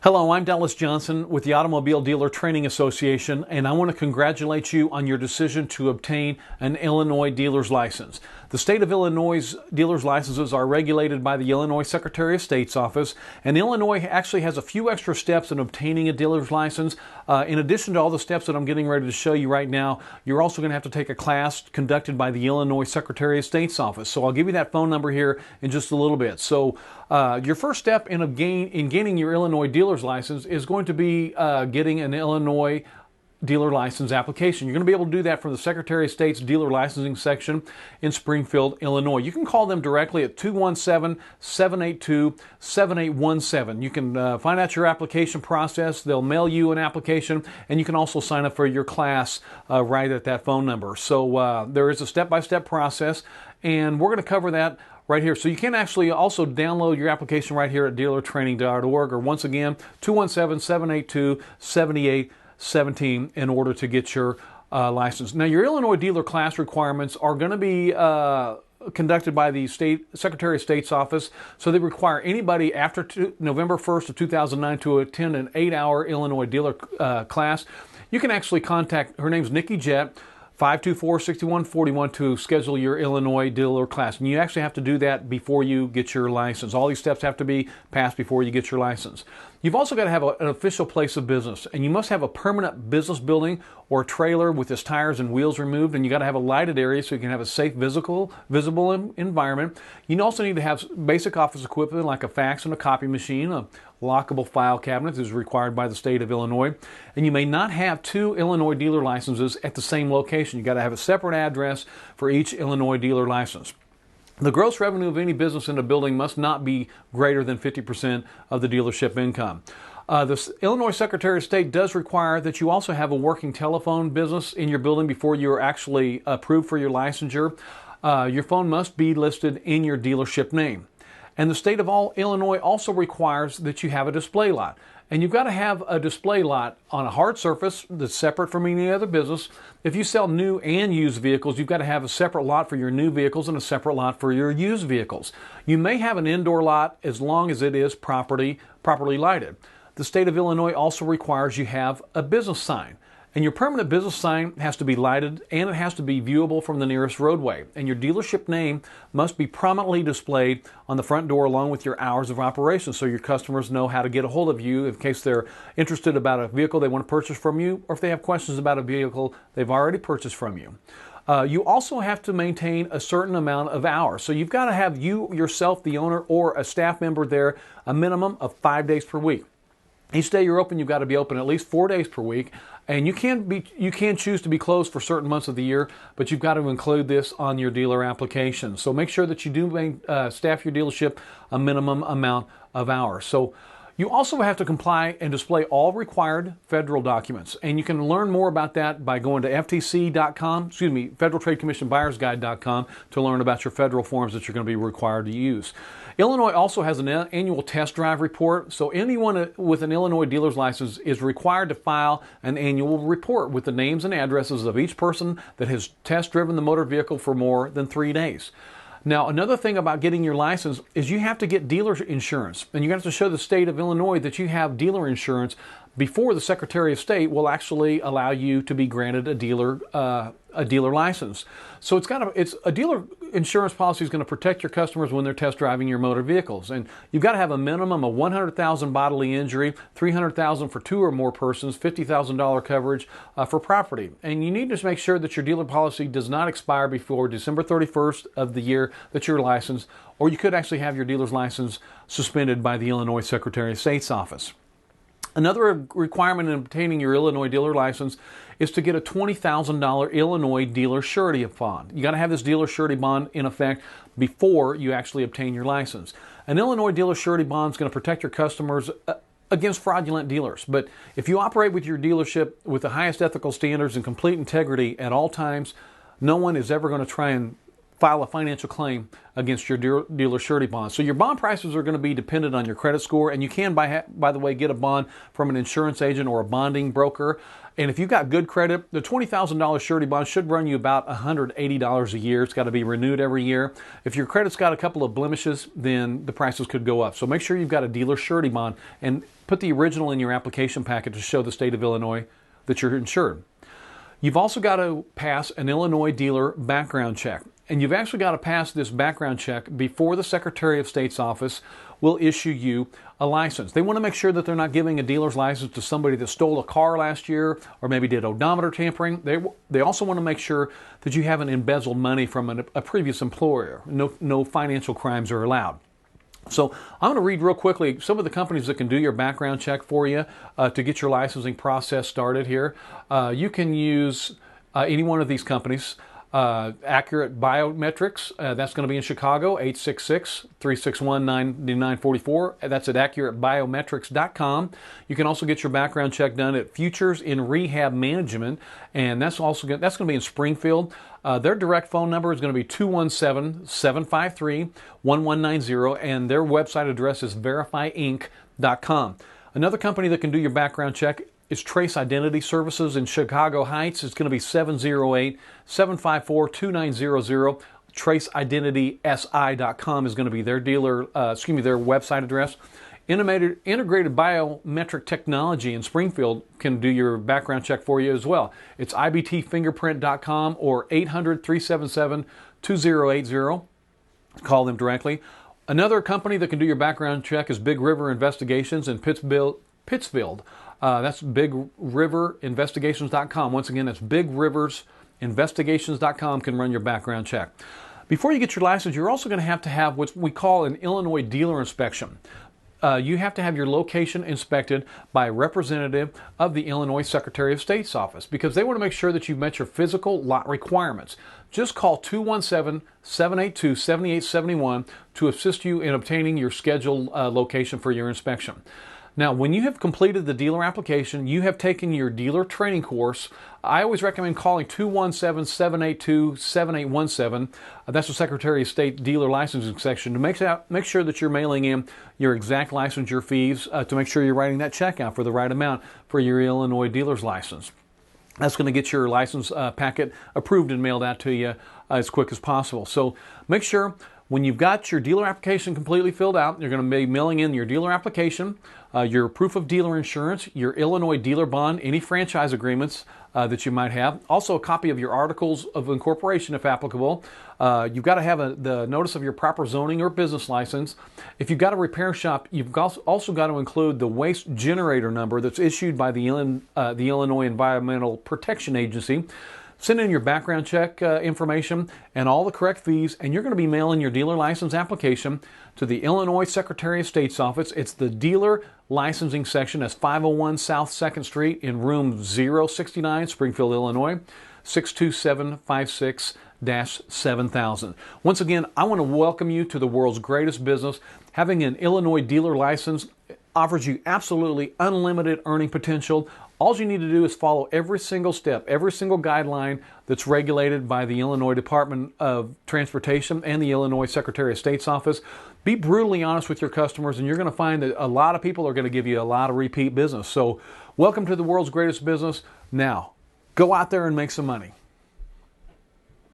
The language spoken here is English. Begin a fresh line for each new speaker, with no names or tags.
Hello, I'm Dallas Johnson with the Automobile Dealer Training Association, and I want to congratulate you on your decision to obtain an Illinois dealer's license. The state of Illinois' dealer's licenses are regulated by the Illinois Secretary of State's office, and Illinois actually has a few extra steps in obtaining a dealer's license. In addition to all the steps that I'm getting ready to show you right now, you're also going to have to take a class conducted by the Illinois Secretary of State's office. So I'll give you that phone number here in just a little bit. So your first step in gaining your Illinois dealer's license is going to be getting an Illinois dealer license application. You're going to be able to do that from the Secretary of State's dealer licensing section in Springfield, Illinois. You can call them directly at 217-782-7817. You can find out your application process. They'll mail you an application, and you can also sign up for your class right at that phone number. So there is a step-by-step process, and we're going to cover that right here. So you can actually also download your application right here at dealertraining.org, or once again, 217-782-7817 in order to get your license. Now, your Illinois dealer class requirements are going to be conducted by the Secretary of State's office, so they require anybody after November 1st of 2009 to attend an 8-hour Illinois dealer class. You can actually contact, her name's Nikki Jett, 524-6141 to schedule your Illinois dealer class. And you actually have to do that before you get your license. All these steps have to be passed before you get your license. You've also got to have an official place of business, and you must have a permanent business building or trailer with its tires and wheels removed, and you got to have a lighted area so you can have a safe, visible environment. You also need to have basic office equipment like a fax and a copy machine, a lockable file cabinet is required by the state of Illinois, and you may not have two Illinois dealer licenses at the same location. You got to have a separate address for each Illinois dealer license. The gross revenue of any business in a building must not be greater than 50% of the dealership income. The Illinois Secretary of State does require that you also have a working telephone business in your building before you are actually approved for your licensure. Your phone must be listed in your dealership name. And the state of Illinois also requires that you have a display lot. And you've got to have a display lot on a hard surface that's separate from any other business. If you sell new and used vehicles, you've got to have a separate lot for your new vehicles and a separate lot for your used vehicles. You may have an indoor lot as long as it is properly lighted. The state of Illinois also requires you have a business sign. And your permanent business sign has to be lighted, and it has to be viewable from the nearest roadway. And your dealership name must be prominently displayed on the front door along with your hours of operation, so your customers know how to get a hold of you in case they're interested about a vehicle they want to purchase from you, or if they have questions about a vehicle they've already purchased from you. You also have to maintain a certain amount of hours. So you've got to have you yourself, the owner, or a staff member there a minimum of 5 days per week. Each day you're open, you've got to be open at least 4 days per week, and you can choose to be closed for certain months of the year, but you've got to include this on your dealer application. So make sure that you do staff your dealership a minimum amount of hours. So you also have to comply and display all required federal documents, and you can learn more about that by going to ftc.com, Federal Trade Commission Buyer's Guide.com, to learn about your federal forms that you're going to be required to use. Illinois also has an annual test drive report, so anyone with an Illinois dealer's license is required to file an annual report with the names and addresses of each person that has test driven the motor vehicle for more than 3 days. Now, another thing about getting your license is you have to get dealer insurance, and you have to show the state of Illinois that you have dealer insurance before the Secretary of State will actually allow you to be granted a dealer license. So it's a dealer insurance policy is going to protect your customers when they're test driving your motor vehicles, and you've got to have a minimum of $100,000 bodily injury, $300,000 for 2 or more persons, $50,000 coverage for property, and you need to make sure that your dealer policy does not expire before December 31st of the year that you're licensed, or you could actually have your dealer's license suspended by the Illinois Secretary of State's office. Another requirement in obtaining your Illinois dealer license is to get a $20,000 Illinois dealer surety bond. You got to have this dealer surety bond in effect before you actually obtain your license. An Illinois dealer surety bond is going to protect your customers against fraudulent dealers. But if you operate with your dealership with the highest ethical standards and complete integrity at all times, no one is ever going to try and file a financial claim against your dealer surety bond. So your bond prices are going to be dependent on your credit score, and you can, by the way, get a bond from an insurance agent or a bonding broker. And if you've got good credit, the $20,000 surety bond should run you about $180 a year. It's got to be renewed every year. If your credit's got a couple of blemishes, then the prices could go up. So make sure you've got a dealer surety bond and put the original in your application packet to show the state of Illinois that you're insured. You've also got to pass an Illinois dealer background check. And you've actually got to pass this background check before the Secretary of State's office will issue you a license. They want to make sure that they're not giving a dealer's license to somebody that stole a car last year or maybe did odometer tampering. They also want to make sure that you haven't embezzled money from a previous employer. No financial crimes are allowed. So I'm going to read real quickly some of the companies that can do your background check for you to get your licensing process started here. You can use any one of these companies. Accurate Biometrics, that's going to be in Chicago, 866-361-9944. That's at accuratebiometrics.com. You can also get your background check done at Futures in Rehab Management, and that's going to be in Springfield. Their direct phone number is going to be 217-753-1190, and their website address is verifyinc.com. Another company that can do your background check is Trace Identity Services in Chicago Heights. It's going to be 708-754-2900. TraceIdentitySI.com is going to be their their website address. Integrated Biometric Technology in Springfield can do your background check for you as well. It's IBTfingerprint.com or 800-377-2080. Call them directly. Another company that can do your background check is Big River Investigations in Pittsfield. That's BigRiverInvestigations.com. Once again, that's BigRiversInvestigations.com can run your background check. Before you get your license, you're also going to have what we call an Illinois dealer inspection. You have to have your location inspected by a representative of the Illinois Secretary of State's office because they want to make sure that you've met your physical lot requirements. Just call 217-782-7871 to assist you in obtaining your scheduled location for your inspection. Now, when you have completed the dealer application, you have taken your dealer training course, I always recommend calling 217-782-7817. That's the Secretary of State dealer licensing section to make sure that you're mailing in your exact licensure fees to make sure you're writing that check out for the right amount for your Illinois dealer's license. That's going to get your license packet approved and mailed out to you as quick as possible. So make sure when you've got your dealer application completely filled out, you're going to be mailing in your dealer application, your proof of dealer insurance, your Illinois dealer bond, any franchise agreements that you might have, also a copy of your articles of incorporation if applicable. You've got to have the notice of your proper zoning or business license. If you've got a repair shop, you've also got to include the waste generator number that's issued by the Illinois Environmental Protection Agency. Send in your background check information and all the correct fees, and you're going to be mailing your dealer license application to the Illinois Secretary of State's office. It's the dealer licensing section. That's 501 South 2nd Street in room 069, Springfield, Illinois, 62756-7000. Once again, I want to welcome you to the world's greatest business. Having an Illinois dealer license offers you absolutely unlimited earning potential. All you need to do is follow every single step, every single guideline that's regulated by the Illinois Department of Transportation and the Illinois Secretary of State's office. Be brutally honest with your customers, and you're going to find that a lot of people are going to give you a lot of repeat business. So welcome to the world's greatest business. Now, go out there and make some money.